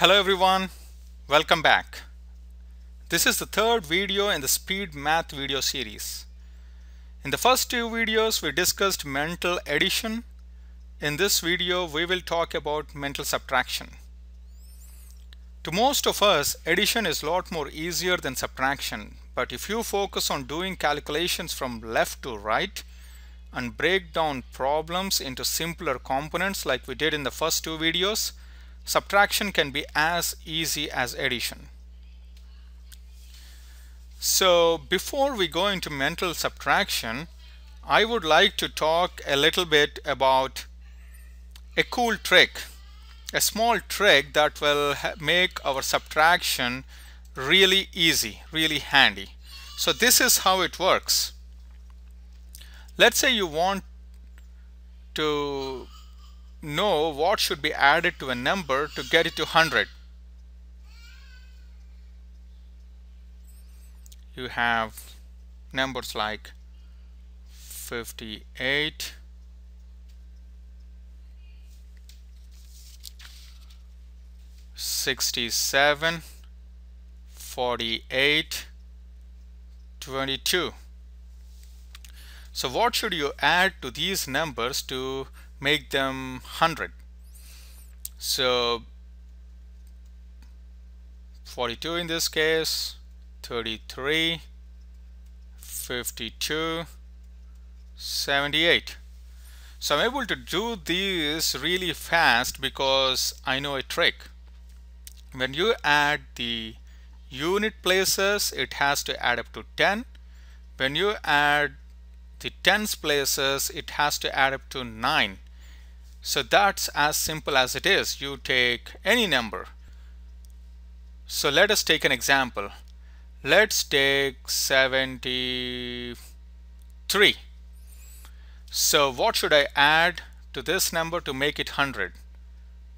Hello everyone, welcome back. This is the third video in the Speed Math video series. In the first two videos we discussed mental addition. In this video we will talk about mental subtraction. To most of us, addition is a lot more easier than subtraction, but if you focus on doing calculations from left to right and break down problems into simpler components like we did in the first two videos, subtraction can be as easy as addition. So before we go into mental subtraction, I would like to talk a little bit about a cool trick, a small trick that will make our subtraction really easy, really handy. So this is how it works. Let's say you want to know what should be added to a number to get it to 100. You have numbers like 58, 67, 48, 22. So what should you add to these numbers to make them 100? So 42 in this case, 33, 52, 78. So I'm able to do these really fast because I know a trick. When you add the unit places, it has to add up to 10. When you add the tens places, it has to add up to 9. So that's as simple as it is. You take any number. So let us take an example. Let's take 73. So what should I add to this number to make it 100?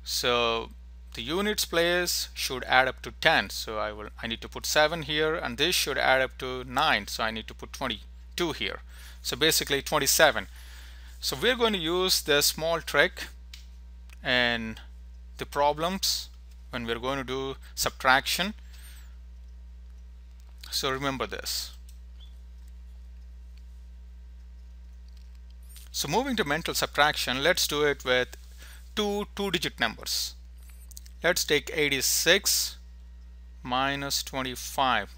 So the units place should add up to 10. So I need to put 7 here, and this should add up to 9. So I need to put 22 here. So basically 27. So we're going to use this small trick in the problems when we're going to do subtraction. So remember this. So moving to mental subtraction, let's do it with two-digit numbers. Let's take 86 minus 25.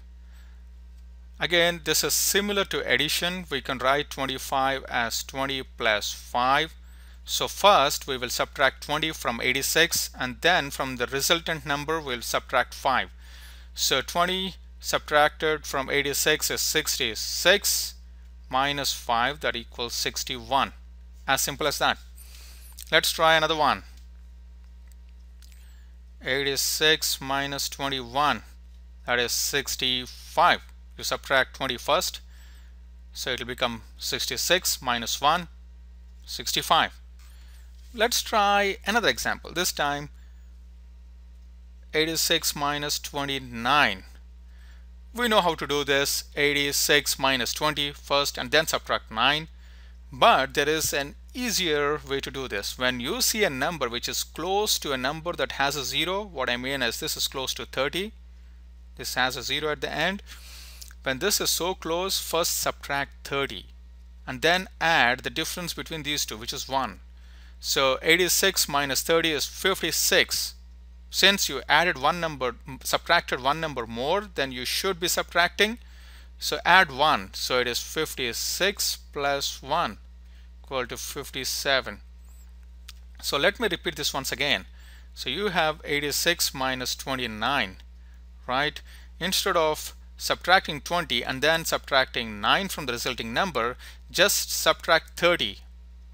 Again, this is similar to addition. We can write 25 as 20 plus 5. So first we will subtract 20 from 86, and then from the resultant number we'll subtract 5. So 20 subtracted from 86 is 66 minus 5, that equals 61. As simple as that. Let's try another one. 86 minus 21, that is 65. You subtract 20 first, so it will become 66 minus 1, 65. Let's try another example. This time 86 minus 29. We know how to do this. 86 minus 20 first and then subtract 9. But there is an easier way to do this. When you see a number which is close to a number that has a 0, what I mean is this is close to 30. This has a 0 at the end. When this is so close, first subtract 30 and then add the difference between these two, which is 1. So 86 minus 30 is 56. Since you added one number, subtracted one number more than you should be subtracting, so add 1. So it is 56 plus 1 equal to 57. So let me repeat this once again. So you have 86 minus 29, right? Instead of subtracting 20 and then subtracting 9 from the resulting number, just subtract 30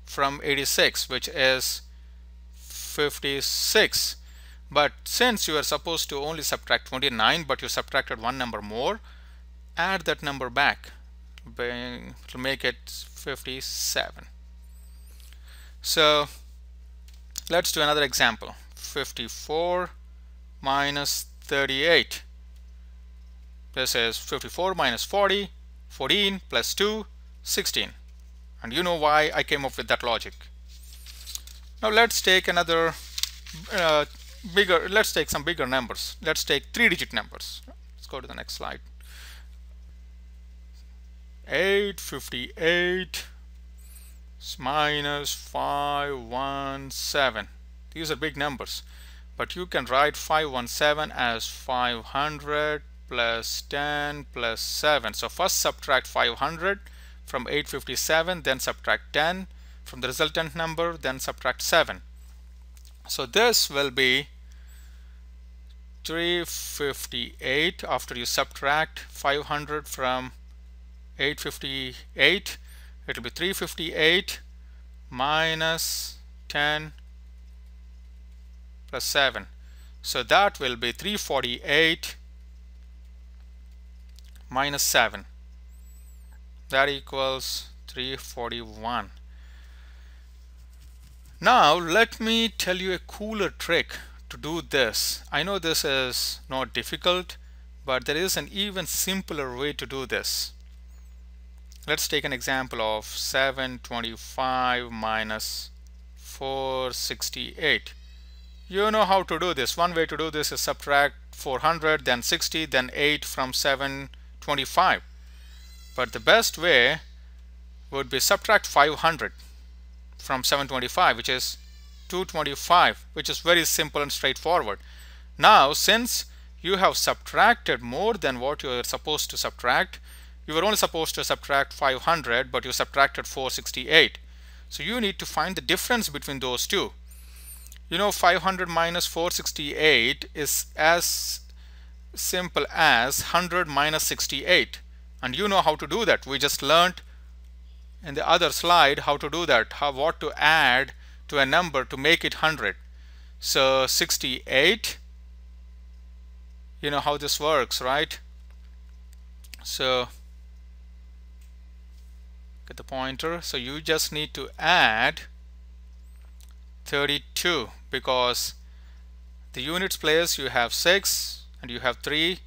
from 86, which is 56. But since you are supposed to only subtract 29, but you subtracted one number more, add that number back to make it 57. So let's do another example. 54 minus 38. This is 54 minus 40, 14 plus 2, 16. And you know why I came up with that logic. Now let's take another bigger, let's take some bigger numbers. Let's take 3-digit numbers. Let's go to the next slide. 858 minus 517. These are big numbers, but you can write 517 as 500 plus 10 plus 7. So first subtract 500 from 857, then subtract 10 from the resultant number, then subtract 7. So this will be 358 after you subtract 500 from 858. It will be 358 minus 10 plus 7. So that will be 348 minus 7. That equals 341. Now let me tell you a cooler trick to do this. I know this is not difficult, but there is an even simpler way to do this. Let's take an example of 725 minus 468. You know how to do this. One way to do this is subtract 400, then 60, then 8 from 725. But the best way would be subtract 500 from 725, which is 225, which is very simple and straightforward. Now, since you have subtracted more than what you are supposed to subtract, you were only supposed to subtract 500, but you subtracted 468. So you need to find the difference between those two. You know, 500 minus 468 is as simple as 100 minus 68. And you know how to do that. We just learned in the other slide how to do that, what to add to a number to make it 100. So 68, you know how this works, right? So get the pointer. So you just need to add 32, because the units place you have 6 and you have 3,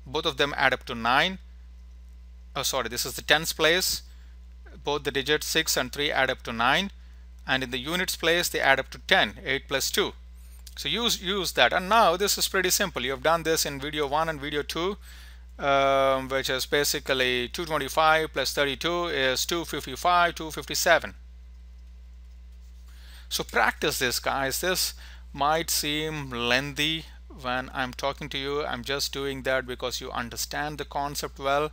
both of them add up to 9. Oh sorry, this is the tens place. Both the digits 6 and 3 add up to 9, and in the units place they add up to 10, 8 plus 2. So use that. And now this is pretty simple. You have done this in video 1 and video 2, which is basically 225 plus 32 is 255, 257. So practice this, guys. This might seem lengthy when I'm talking to you. I'm just doing that because you understand the concept well.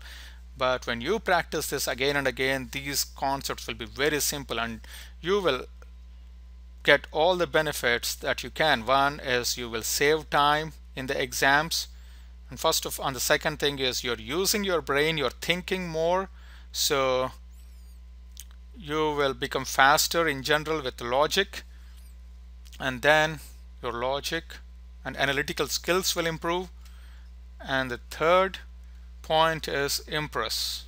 But when you practice this again and again, these concepts will be very simple and you will get all the benefits that you can. One is you will save time in the exams. And the second thing is you're using your brain, you're thinking more. So you will become faster in general with logic. And then your logic and analytical skills will improve. And the third point is impress.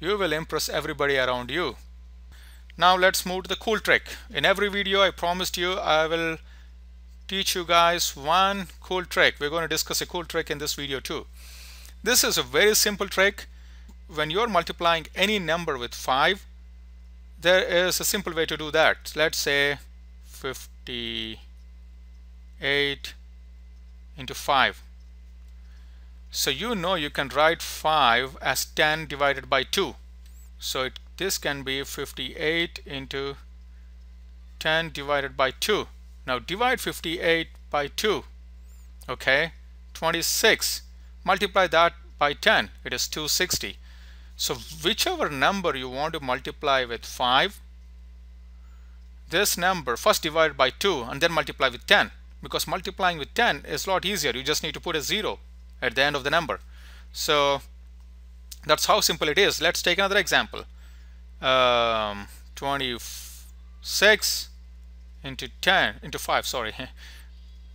You will impress everybody around you. Now let's move to the cool trick. In every video I promised you I will teach you guys one cool trick. We're going to discuss a cool trick in this video too. This is a very simple trick. When you're multiplying any number with 5, there is a simple way to do that. Let's say 58 into 5. So you know you can write 5 as 10 divided by 2. So this can be 58 into 10 divided by 2. Now divide 58 by 2. Okay, 26. Multiply that by 10. It is 260. So whichever number you want to multiply with 5, this number first divide by 2 and then multiply with 10. Because multiplying with 10 is a lot easier. You just need to put a 0 at the end of the number. So that's how simple it is. Let's take another example. 26 into 5, sorry.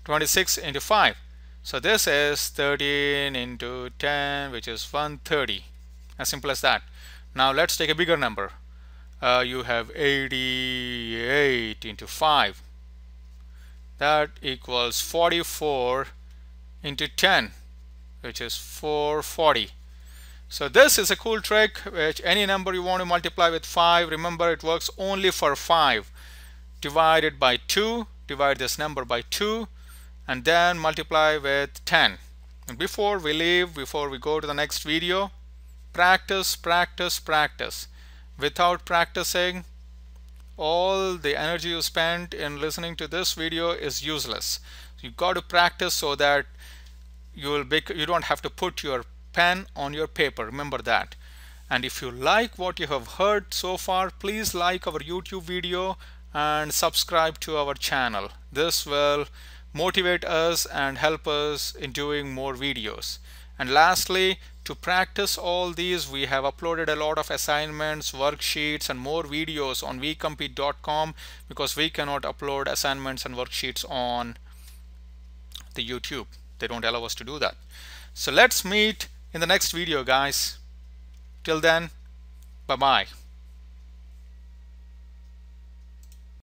26 into 5. So this is 13 into 10, which is 130. As simple as that. Now let's take a bigger number. You have 88 into 5. That equals 44 into 10, which is 440. So this is a cool trick, which any number you want to multiply with 5, remember it works only for 5. Divide it by 2, divide this number by 2, and then multiply with 10. And before we leave, before we go to the next video, practice, practice, practice. Without practicing, all the energy you spent in listening to this video is useless. You got to practice so that you don't have to put your pen on your paper. Remember that. And if you like what you have heard so far, please like our YouTube video and subscribe to our channel. This will motivate us and help us in doing more videos. And lastly, to practice all these, we have uploaded a lot of assignments, worksheets, and more videos on wecompete.com, because we cannot upload assignments and worksheets on the YouTube. They don't allow us to do that. So let's meet in the next video, guys. Till then, bye-bye.